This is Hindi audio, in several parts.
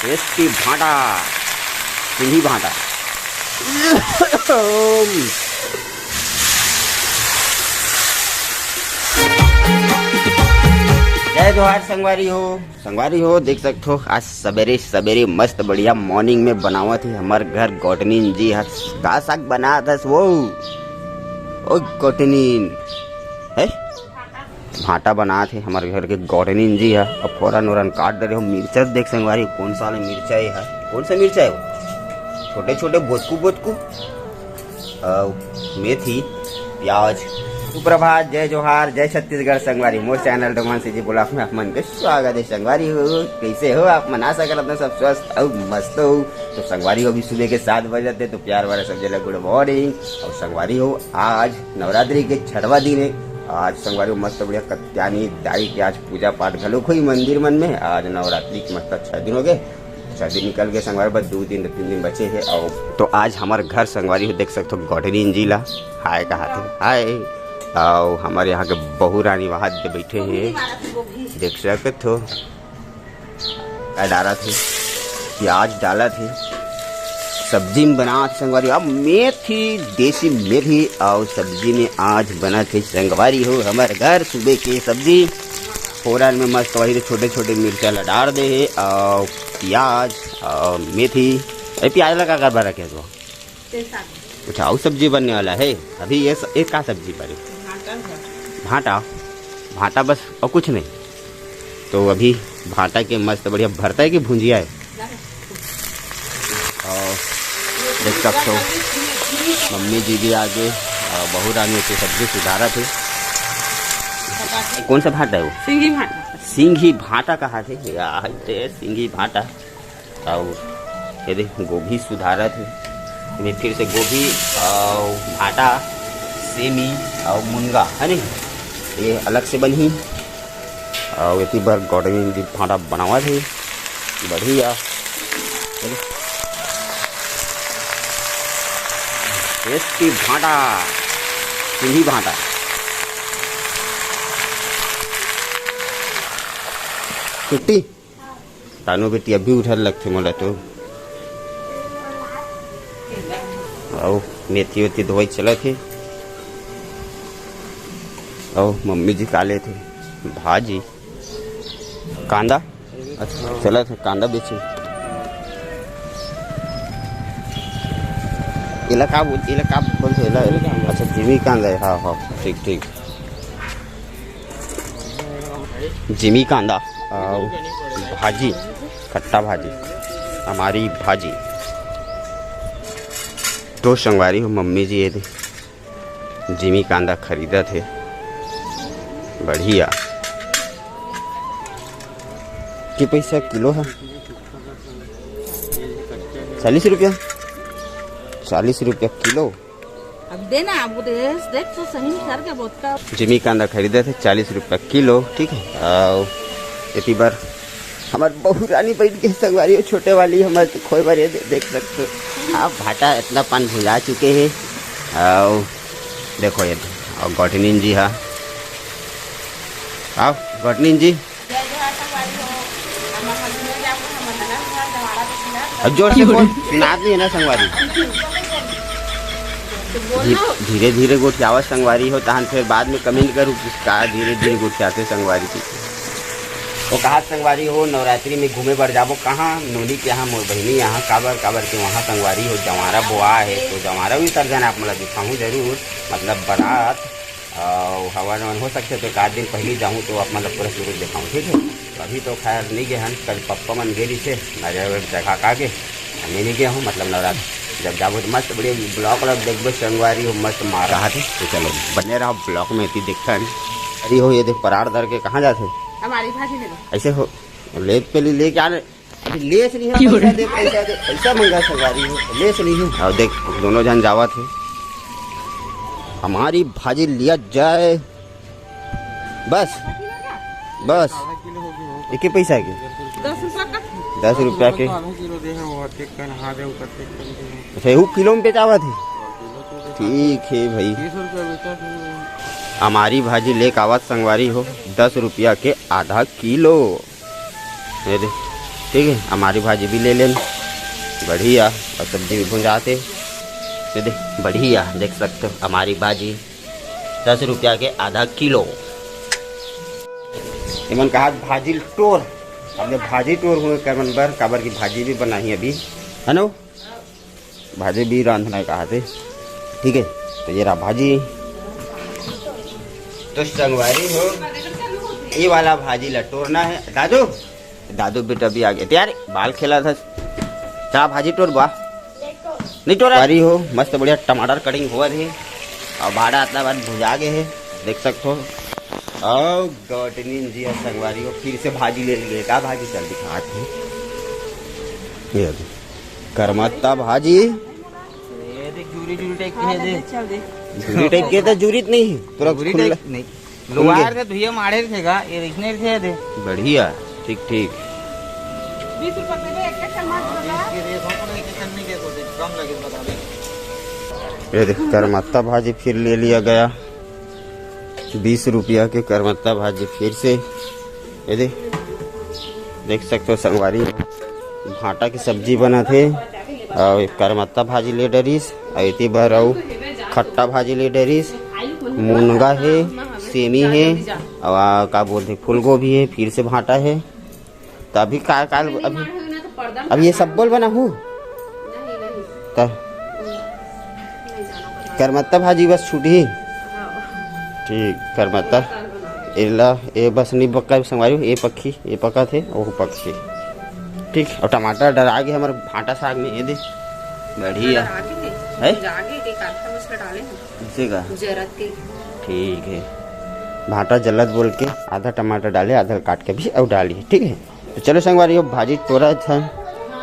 टेस्टी भाटा, सिंधी भाटा। जय जोहार संगवारी हो देख सकते हो आज सवेरे सवेरे मस्त बढ़िया मॉर्निंग में बनावा थी हमारे घर गोटनीन जी का साग बना था वो ओ गोटनीन है भाटा बना थे हमारे घर के गोटनीन जी है। अब फौरन वरन काट दे रहे हो मिर्चा देख संगवारी कौन सा वाला मिर्चा है कौन सा मिर्चा है वो छोटे छोटे बोतकू मेथी प्याज। सुप्रभात, जय जोहार, जय छत्तीसगढ़ संगवारी। मोर चैनल डोमान जी ब्लॉग में आप मन के स्वागत है। संगवारी हो कैसे हो आप? मना सकल अपना सब स्वस्थ और मस्त हो। तो संगवारी हो अभी सुबह के 7 बजे थे तो प्यार वाला सब जला गुड मॉर्निंग। और संगवारी हो आज नवरात्रि के 6वां दिन है। आज संगवारी हो मस्त बढ़िया कत्यानी दाई के आज पूजा पाठ घलो खोई मंदिर मन में। आज नवरात्रि के मस्त 6 दिन हो गए, 6 दिन निकल गए संगवारी, बस 2 दिन 3 दिन बचे हैं। और तो आज हमारे घर संगवारी हो देख सकते हो गोटनीन जी ला हाय कहा थे हाय। और हमारे यहाँ के बहू रानी वहाँ बैठे हैं देख सकते हो। डाला थे प्याज डाला थे सब्जी में बना संगवारी अब मेथी देसी मेथी और सब्जी में आज बना थे संगवारी हो हमारे घर सुबह की सब्जी। फोरन में मस्त वही छोटे छोटे मिर्चा डाल दे और प्याज और मेथी। प्याज लगा कर बना क्या तो कुछ और सब्जी बनने वाला है अभी। ये एक का सब्जी बने भाटा बस और कुछ नहीं। तो अभी भाटा के मस्त बढ़िया भरता है कि भुंजिया है। और देख सकते हो मम्मी जी भी आगे बहू रानी की सब्जी सुधारा थे। कौन सा भाटा है वो? सिंघी भाटा। सिंघी भाटा कहा थे सिंघी भाटा। और ये देख गोभी सुधारा थे फिर से गोभी और भाटा सेमी और मुनगा है नहीं ये अलग से बनी। और इतनी बार गोटनीन जी भाटा बनावा थे बढ़िया। टेस्टी भाटा, सिंधी भाटा। छुट्टी तानू बेटी अभी उठल लगते मोला तो। और मेथी वेथी धोई चले थे। और मम्मी जी काले थे भाजी कांदा। अच्छा चला थे कांदा बेचे इलाका बोलते अच्छा जिमी कांदा है। हाँ हाँ ठीक ठीक जिमी कांदा और भाजी खट्टा भाजी हमारी भाजी। तो संगवारी हो मम्मी जी ये थे जिमी कांदा खरीदा थे बढ़िया। कि पैसा किलो है 40 रुपया 40 रुपया किलो। अब देना अब देख तो सही करके बहुत का जिमी कांदा खरीदे थे 40 रुपया किलो ठीक है। और इतनी बार हमारे बहू रानी बैठ के संगवारी छोटे वाली हमारे खोए बार देख सकते हो आप भाटा इतना पान भुजा चुके हैं। और देखो ये और गोटनीन जी हाँ आओ गोटनीन जी जोर से बोल नाच नहीं है ना संगवारी। धीरे धीरे गोठियावा संगवारी हो तहन फिर बाद में कमेंट करूँ किसका धीरे धीरे गोठियाते संगवारी की। वो कहा संगवारी हो नवरात्रि में घूमे बढ़ जाबो कहाँ नोनी के यहाँ मोर बहनी यहाँ काबर के वहाँ संगवारी हो जवारा बोआ है। तो जवारा भी सर्जन आप मतलब दिखाऊँ जरूर मतलब बारात और हवा नवन हो सकते तो 1 दिन पहले जाऊँ तो आप मतलब पूरा सूरज दिखाऊँ ठीक है। तो अभी तो खैर नहीं गए हैं कल पप्पा मन गेली से नजर चखा का के मैं नहीं गया हूँ मतलब नवरात्र जब जाबो तो मस्त बढ़िया ब्लॉक व्लॉग देखो संगवारी हो मस्त मार रहा थे। तो चलो बने रहा ब्लॉक में इतनी देखता है अरे हो ये देख परार धर के कहाँ जाते हमारी भाजी ले ऐसे हो ले पे लेके आने अभी ले से नहीं है पैसा मंगा संगवारी हो ले से नहीं है। और देख दोनों जन जावा थे हमारी भाजी लिया जाए बस बस एक ही पैसा के 10 रुपया के। अच्छा वो किलो में बेचावा थे ठीक है भाई। हमारी भाजी लेक आवत संगवारी हो 10 रुपया के आधा किलो। ठीक है, हमारी भाजी भी ले लें, बढ़िया। और सब्जी भी भुंजाते, ये देख बढ़िया, देख सकते हो हमारी भाजी 10 रुपया के आधा किलो। इमन कहा भाजी टोर, हमने भाजी टोर हुए करमन बर काबर की भाजी भी बनाई अभी है ना, भाजी भी रांधना कहा थे, ठीक है। तो ये रहा भाजी। तो संगवारी हो, ये वाला भाजी लटोरना है। दादू दादू बेटा भी आ गए थे यार, बाल खेला था। चाह भाजी टोर बा नहीं टोरा हो, मस्त बढ़िया टमाटर कटिंग हुआ है और भाड़ा इतना बार भुजा गए है, देख सकते हो। और गौटनी जी संगवारी हो, फिर से भाजी ले लिए। का भाजी चल दिखाते हैं, करमत्ता भाजी जूरी टाइप के, तो जूरीत नहीं पूरा नहीं लोहार थे धुइया मारे थे का ये देखने थे बढ़िया, ठीक ठीक। 20 रुपए में एक टमाटर कम लगे बता दे। ये देख करमत्ता भाजी फिर ले लिया गया, 20 रुपया के करमत्ता भाजी फिर से। ये देख सकते हो संगवारी, भाटा की सब्जी बना थे और करमत्ता भाजी ले डरीस, ऐती भर खट्टा भाजी ले डरीस, मुनगा है, सेमी है और का बोलते फूल गोभी है, फिर से भाटा है। तो अभी अभी ये सब बोल बना हूँ, करमत्ता भाजी बस छूटी, ठीक। करमत्ता ये बस नहीं पक्का संगवारी, ये पक्की ये पका थे वो पक्षी, ठीक। और टमाटर डरा गए हमारे भाटा साग में, ये दे बढ़िया है, ठीक है। भाटा जल्लद बोल के आधा टमाटर डाले, आधा काट के भी और डालिए, ठीक है। तो चलो संगवारी, भाजी टोरा था,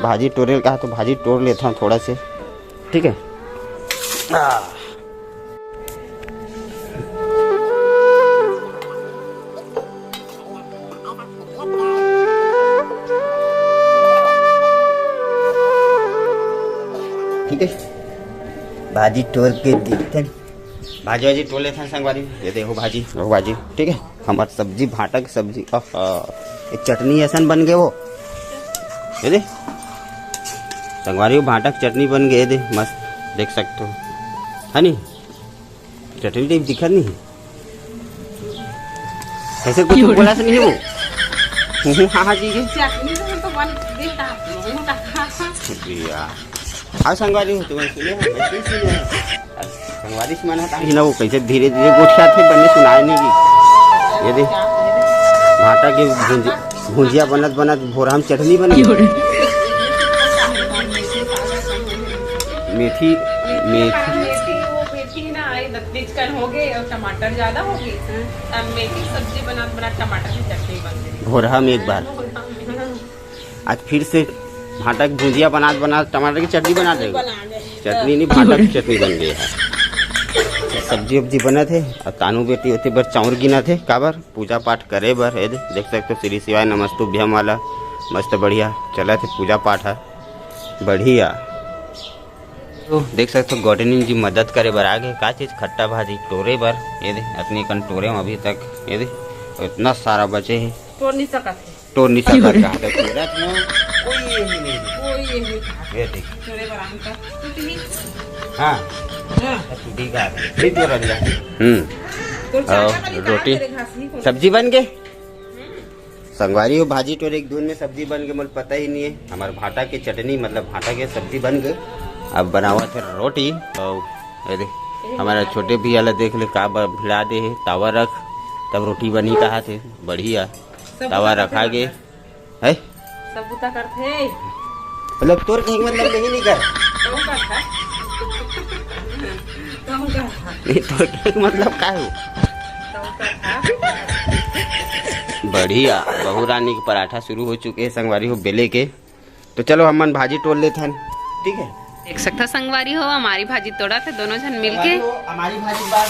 भाजी टोरे कहा तो भाजी टोर लेता हूँ थोड़ा से, ठीक है। ठीक है, भाजी टोर के देखते हैं, भाजी वाजी टोल लेते हैं संगवारी। ये देखो भाजी, वो भाजी, ठीक है। हमारी सब्जी भाटा की सब्जी, एक चटनी ऐसा बन गए वो, ये दे संगवारी, वो भाटा की चटनी बन गई, ये दे मस्त, देख सकते हो है नहीं, चटनी टाइप दिखा नहीं ऐसे कुछ बोला से नहीं वो। हाँ जी हाँ संगवारी हो, तुम्हें सुने संगवारी से मना था ना, वो कैसे धीरे धीरे गोठिया थे बनने सुनाए नहीं की। ये देख भाटा के भुंजिया बनत बनत भोराम चटनी बनी, मेथी ना हो गए और टमाटर ज्यादा हो गई, मेथी सब्जी बना टमाटर की चटनी बन गई भोरा में एक बार। आज फिर से भाटा की भुंजिया बना टमाटर की चटनी बना देगा, चटनी नहीं भाटा की चटनी बन गई है। सब्जी वब्जी बना थे और तानू बेटी होते बर चाउर गिना थे काबर पूजा पाठ करे बर, है देख सकते हो। श्री शिवाय नमस्तुभ्यम वाला मस्त बढ़िया चला थे पूजा पाठ है, बढ़िया। तो देख सकते हो गौटनी जी मदद करे बर आगे का चीज खट्टा भाजी टोरे बर, ये दे अपनी कन टोरे में अभी तक, ये दे इतना सारा बचे है, तोड़ नहीं सका थे टोर नहीं सका था हाँ रोटी सब्जी बन गए संगवारी हो, भाजी टोर एक दून में सब्जी बन गए, मुझे पता ही नहीं है। हमारे भाटा की चटनी मतलब भाटा के सब्जी बन गए, अब बनावा थे रोटी। और हमारा छोटे भी वाला देख ले का भिड़ा दे है, तावा रख तब रोटी बनी कहा थे, बढ़िया तावा रखा गए है सब बुता करते मतलब तोर कहीं मतलब नहीं कर नहीं तोर कहीं मतलब का हो, बढ़िया। बहू रानी के पराठा शुरू हो चुके हैं संगवारी हो बेले के। तो चलो हम भाजी तोड़ लेते हैं, ठीक है। देख सकता संगवारी हो, हमारी भाजी तोड़ा थे दोनों जन मिलके, हमारी भाजी बात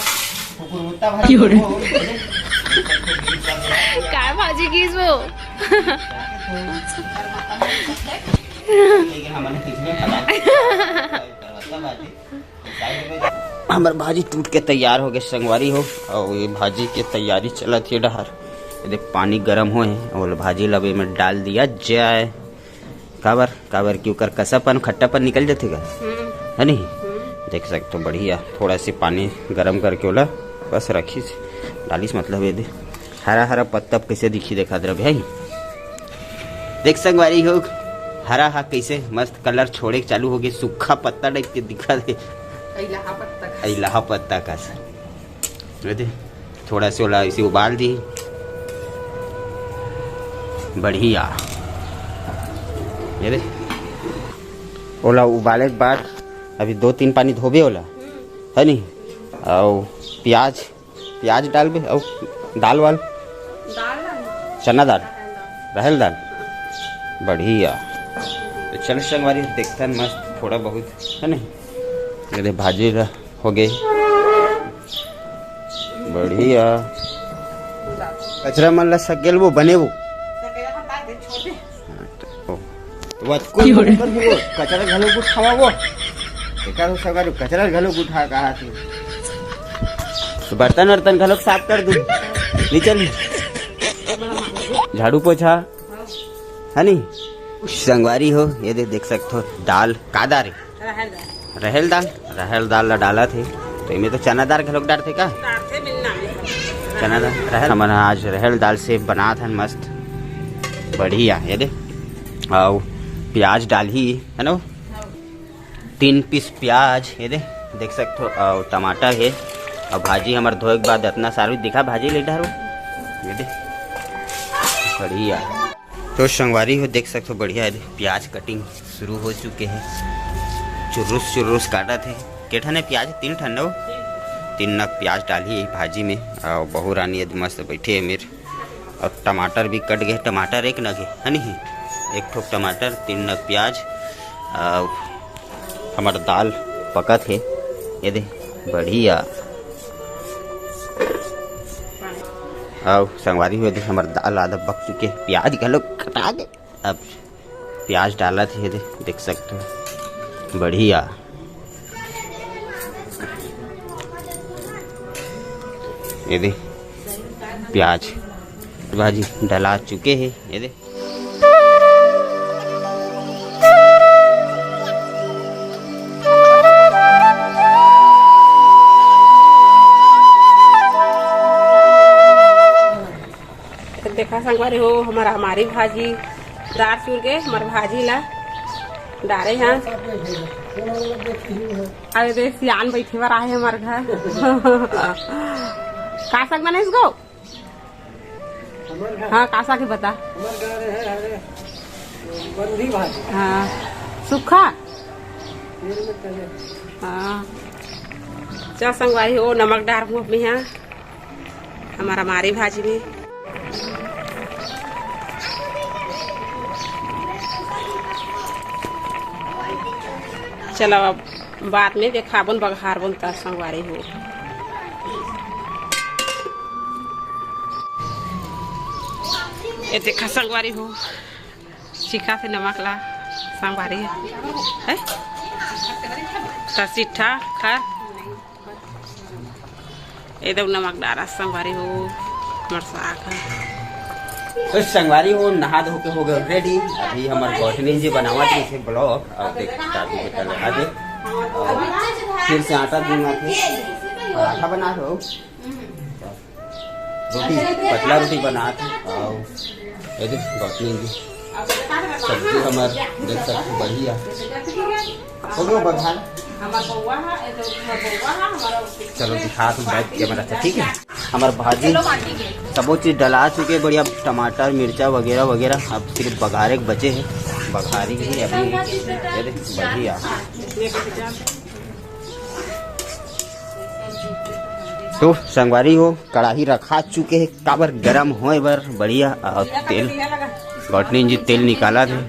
काय भाजी की वो हमार भाजी टूट के तैयार हो गए संगवारी हो, और ये भाजी की तैयारी चला थी डहर। देख पानी गर्म हो है और भाजी लबे में डाल दिया जाए, काबर क्यों कर कसापन खट्टापन निकल जाते का है नहीं। देख सकते हो बढ़िया थोड़ा सी पानी गरम करके ओला बस रखी डालिस मतलब ये दे हरा हरा पत्ता कैसे दिखी देखा दे भाई। देख संगवारी हो हरा हा कैसे मस्त कलर छोड़े चालू हो गए सूखा पत्ता टाइप के दिखा दे इलाहा पत्ता का दे थोड़ा सा ओला इसे उबाल दी बढ़िया ये दे ओला उबाले के बाद अभी 2-3 पानी धोबे ओला है नहीं और प्याज डाल बे और दाल वाल चना दाल रहल दाल बढ़िया। तो चल संगवारी देखता है मस्त थोड़ा बहुत है नहीं ये भाजी हो गई बढ़िया। कचरा मन ला सकेल वो बने वो कचरा घलो कुछ खावा वो देखा तो सगारू कचरा घलो उठा कहा थी तो बर्तन वर्तन घलो साफ कर दूं नहीं चल झाड़ू पोछा है नहीं। संगवारी हो ये देख सकते हो दाल का दाल रहल दाल ला डाला थे तो इनमें तो चना दाल घलो डालते का चना दाल रहल हमन आज रहल दाल से बना था मस्त बढ़िया ये दे और प्याज डाल ही है ना 3 पीस प्याज ये देख सकते हो और टमाटर है और भाजी हमारे धोए के बाद इतना सारू दिखा भाजी ले डालो ये दे बढ़िया। तो संगवारी हो देख सकते हो बढ़िया है प्याज कटिंग शुरू हो चुके हैं चुर्रुस काटा थे केठा ने प्याज 3 ठंडो 3 नग प्याज डाली भाजी में और बहू रानी मस्त बैठे है मेरे और टमाटर भी कट गए टमाटर 1 नग है नहीं 1 ठोक टमाटर 3 नग प्याज और हमारा दाल पकत है ये दे बढ़िया। और संगवारी हुए हमारा दाल आधा पक चुके प्याज घलो कटा गए अब प्याज डाला थे ये देख सकते हो बढ़िया। ये दे प्याज भाजी डला चुके हैं ये दे देखा संगवारी हो हमारी भाजी दार चूर के हमारे भाजी ला डारे हैं अरे देख सियान बैठे बार आए हमारे घर का साग बना इसको हाँ का साग बता हाँ सूखा हाँ चल संगवारी हो नमक डार हूँ अपने यहाँ हमारी भाजी में चलो अब बाद में देखाबन बघार बनता संगवारी हो। ये देखा संगवारी हो चिका से नमक ला संगवारी है सीठा खा एकदम नमक डाला संगवारी हो मरसाक तो संगवारी हो नहा धो के हो गए रेडी अभी हमारे गौठनी जी बनावा थे ब्लॉग और देख दादी के लगा दे फिर से आटा दूंगा फिर आटा बना दो रोटी पतला रोटी बना थे और ये देख गौठनी जी सब्जी हमारे देख सकते बढ़िया हो गया बघार चलो दिखा तुम बैठ के मेरा ठीक है। हमारे भाजी सबो चीज़ डला चुके बढ़िया टमाटर मिर्चा वगैरह वगैरह अब सिर्फ बघारे बचे हैं बघारी ही अभी बढ़िया। तो संगवारी हो कढ़ाई रखा चुके हैं काबर गरम होए बर बढ़िया और तेल गौठनी जी तेल निकाला थे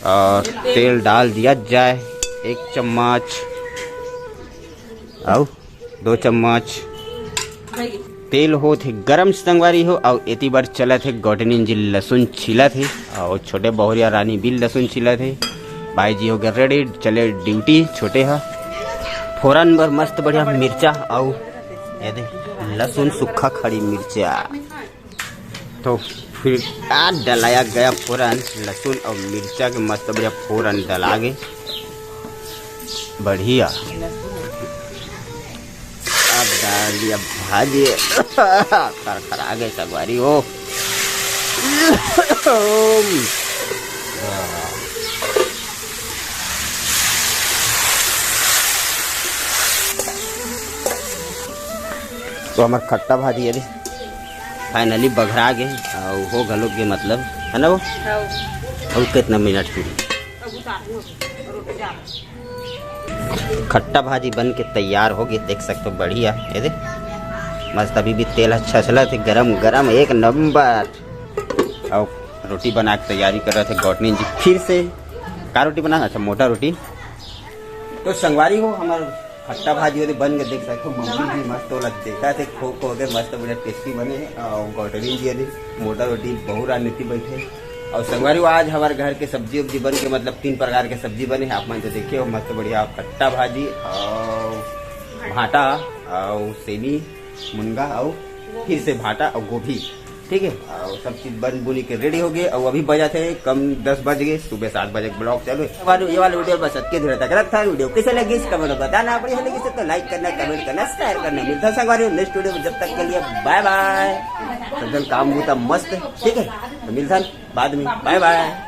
और तेल डाल दिया जाए 1 चम्मच और 2 चम्मच तेल हो थे गरम संगवारी हो और एती बार चला थे गौठनी जी लहसुन छिला थे और छोटे बहुरिया रानी भी लहसुन छिला थे भाई जी हो गए रेडी चले ड्यूटी छोटे हा फोरन बर मस्त बढ़िया मिर्चा और ये दे लहसुन सूखा खड़ी मिर्चा तो फिर डलाया गया फोरन, लहसुन और मिर्चा के मस्त बढ़िया फोरन डला के बढ़िया। अब डाल दिया भाजी, खरखरा गए संगवारी हो। तो हमार खट्टा भाजी है फाइनली बघरा गए और हो गलो के मतलब है ना वो। और कितना मिनट की खट्टा भाजी बन के तैयार हो गई, देख सकते हो बढ़िया। ये दे मस्त, अभी भी तेल अच्छा चला थे, गरम गरम एक नंबर। और रोटी बना के तैयारी कर रहे थे गौटनी जी फिर से। का रोटी बना? अच्छा मोटा रोटी। तो संगवारी हो हमारे खट्टा भाजी वाले बन के देख सकते हो। मम्मी भी मस्त वाला देखा थे खो खो के मस्त बढ़िया टेस्टी बने। और गौटनी जी वाली मोटा रोटी बहु राजनीति बैठे। और संगवारी आज हमारे घर के सब्जी उब्जी बन के मतलब 3 प्रकार के सब्जी बने। आप मन तो देखिए मस्त बढ़िया खट्टा भाजी और भाटा और सेमी मुनगा और फिर से भाटा और गोभी, ठीक है। और सब चीज बन बुनी के रेडी हो गए। और अभी बजा थे कम 10 बज गए, सुबह 7 बजे ब्लॉग चालू है। ये वाला वीडियो बस के धीरे तक था। वीडियो कैसे लगी इस कमेंट में बताना, बढ़िया लगी तो लाइक करना, कमेंट करना, शेयर करना। मिलता संगवारी नेक्स्ट वीडियो में, जब तक के लिए बाय बाय। तो काम होता मस्त, ठीक है। तो मिलता बाद में, बाय बाय।